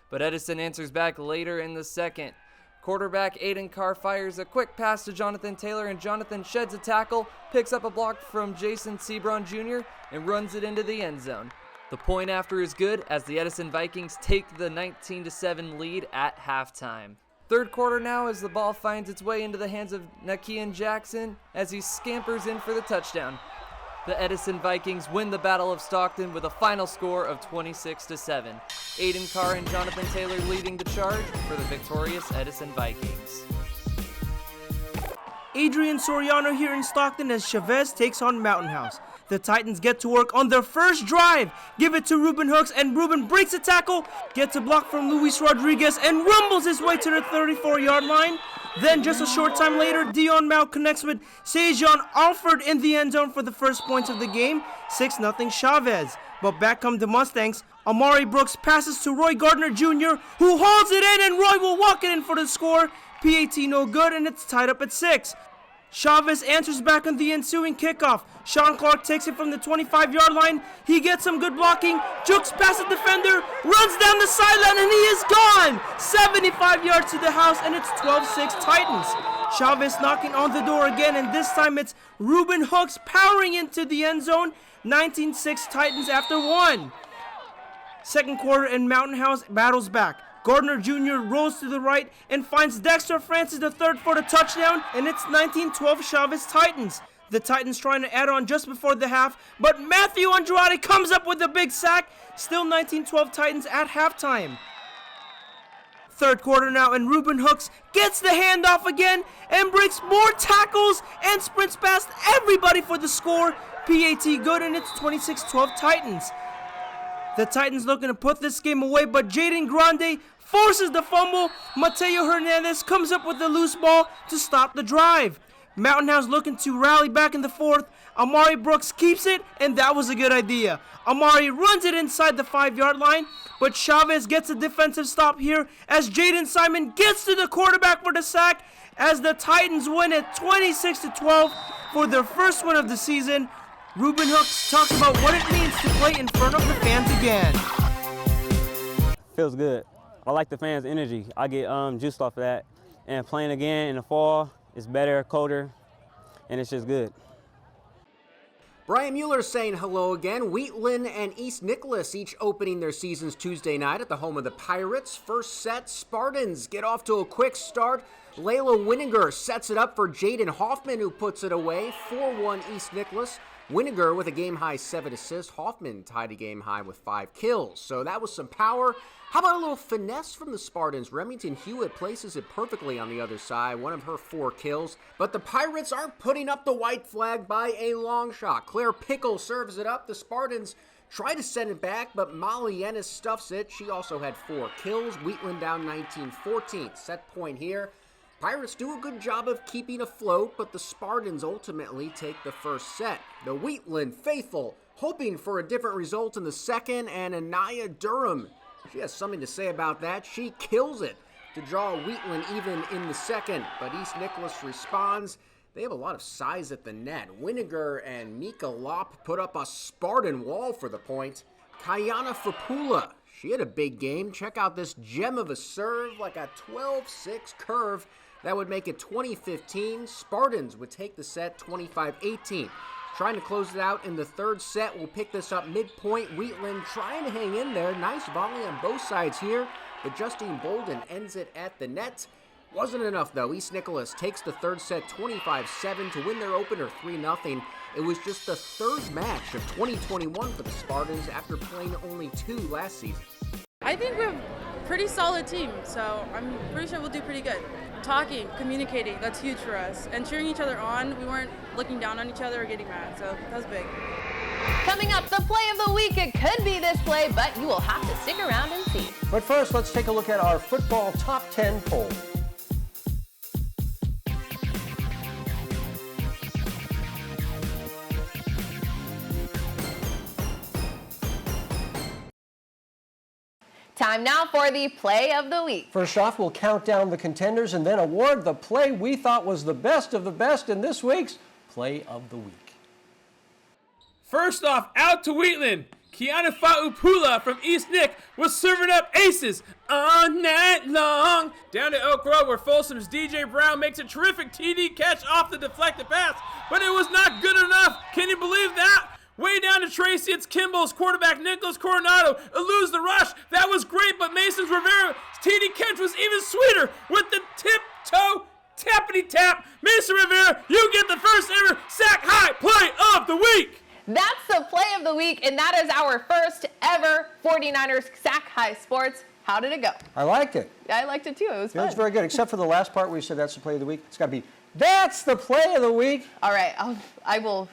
But Edison answers back later in the second. Quarterback Aiden Carr fires a quick pass to Jonathan Taylor, and Jonathan sheds a tackle, picks up a block from Jason Sebron Jr., and runs it into the end zone. The point after is good as the Edison Vikings take the 19-7 lead at halftime. Third quarter now as the ball finds its way into the hands of Nakean Jackson as he scampers in for the touchdown. The Edison Vikings win the Battle of Stockton with a final score of 26-7. Aiden Carr and Jonathan Taylor leading the charge for the victorious Edison Vikings. Adrian Soriano here in Stockton as Chavez takes on Mountain House. The Titans get to work on their first drive. Give it to Ruben Hooks, and Ruben breaks a tackle, gets a block from Luis Rodriguez, and rumbles his way to the 34-yard line. Then just a short time later, Dion Mao connects with Sejan Alford in the end zone for the first points of the game, 6-0 Chavez. But back come the Mustangs. Amari Brooks passes to Roy Gardner Jr., who holds it in, and Roy will walk it in for the score. PAT no good, and it's tied up at 6. Chavez answers back on the ensuing kickoff. Sean Clark takes it from the 25-yard line. He gets some good blocking, jukes past the defender, runs down the sideline, and he is gone! 75 yards to the house, and it's 12-6 Titans. Chavez knocking on the door again, and this time it's Ruben Hooks powering into the end zone. 19-6 Titans after 1. Second quarter, and Mountain House battles back. Gardner Jr. rolls to the right and finds Dexter Francis III for the touchdown, and it's 19-12 Chavez Titans. The Titans trying to add on just before the half, but Matthew Andrade comes up with a big sack. Still 19-12 Titans at halftime. Third quarter now, and Ruben Hooks gets the handoff again and breaks more tackles and sprints past everybody for the score. PAT good, and it's 26-12 Titans. The Titans looking to put this game away, but Jaden Grande forces the fumble. Mateo Hernandez comes up with the loose ball to stop the drive. Mountain House looking to rally back in the fourth. Amari Brooks keeps it, and that was a good idea. Amari runs it inside the 5-yard line, but Chavez gets a defensive stop here as Jaden Simon gets to the quarterback for the sack as the Titans win it 26-12 for their first win of the season. Ruben Hooks talks about what it means to play in front of the fans again. Feels good. I like the fans' energy. I get juiced off of that. And playing again in the fall is better, colder, and it's just good. Brian Mueller saying hello again. Wheatland and East Nicolaus each opening their seasons Tuesday night at the home of the Pirates. First set, Spartans get off to a quick start. Layla Winiger sets it up for Jaden Hoffman, who puts it away. 4-1 East Nicolaus. Winiger with a game-high 7 assists. Hoffman tied a game-high with 5 kills. So that was some power. How about a little finesse from the Spartans? Remington Hewitt places it perfectly on the other side, one of her 4 kills. But the Pirates aren't putting up the white flag by a long shot. Claire Pickle serves it up. The Spartans try to send it back, but Molly Ennis stuffs it. She also had 4 kills. Wheatland down 19-14. Set point here. Pirates do a good job of keeping afloat, but the Spartans ultimately take the first set. The Wheatland faithful hoping for a different result in the second, and Anaya Durham, she has something to say about that. She kills it to draw Wheatland even in the second, but East Nicolaus responds. They have a lot of size at the net. Winiger and Mika Lopp put up a Spartan wall for the point. Kayana Fapula, she had a big game. Check out this gem of a serve, like a 12-6 curve. That would make it 20-15. Spartans would take the set 25-18. Trying to close it out in the third set. We'll pick this up midpoint. Wheatland trying to hang in there. Nice volley on both sides here, but Justine Bolden ends it at the net. Wasn't enough though. East Nicolaus takes the third set 25-7 to win their opener 3-0. It was just the third match of 2021 for the Spartans after playing only 2 last season. I think we're a pretty solid team, so I'm pretty sure we'll do pretty good. Talking, communicating, that's huge for us. And cheering each other on, we weren't looking down on each other or getting mad, so that was big. Coming up, the play of the week. It could be this play, but you will have to stick around and see. But first, let's take a look at our football top 10 poll. Time now for the play of the week. First off, we'll count down the contenders and then award the play we thought was the best of the best in this week's play of the week. First off, out to Wheatland. Kiana Fa'upula from East Nick was serving up aces all night long. Down to Elk Grove, where Folsom's DJ Brown makes a terrific TD catch off the deflected pass, but it was not good enough. Can you believe that? Way down to Tracy, it's Kimball's quarterback, Nicholas Coronado, eludes the rush. That was great, but Mason's Rivera's TD catch was even sweeter with the tip-toe tappity-tap. Mason Rivera, you get the first ever Sac-Hi play of the week. That's the play of the week, and that is our first ever 49ers Sac-Hi Sports. How did it go? I liked it. I liked it too. It was fun. It was very good, except for the last part where you said that's the play of the week. It's got to be, that's the play of the week. All right, I will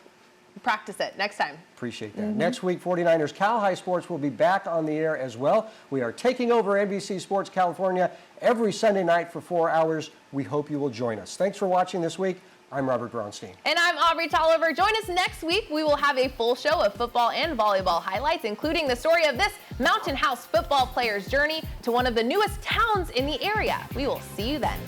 practice it next time. Appreciate that. Next week, 49ers Cal-Hi Sports will be back on the air as well. We are taking over NBC Sports California every Sunday night for 4 hours. We hope you will join us. Thanks for watching this week. I'm Robert Braunstein. And I'm Aubrey Tolliver. Join us next week. We will have a full show of football and volleyball highlights, including the story of this Mountain House football player's journey to one of the newest towns in the area. We will see you then.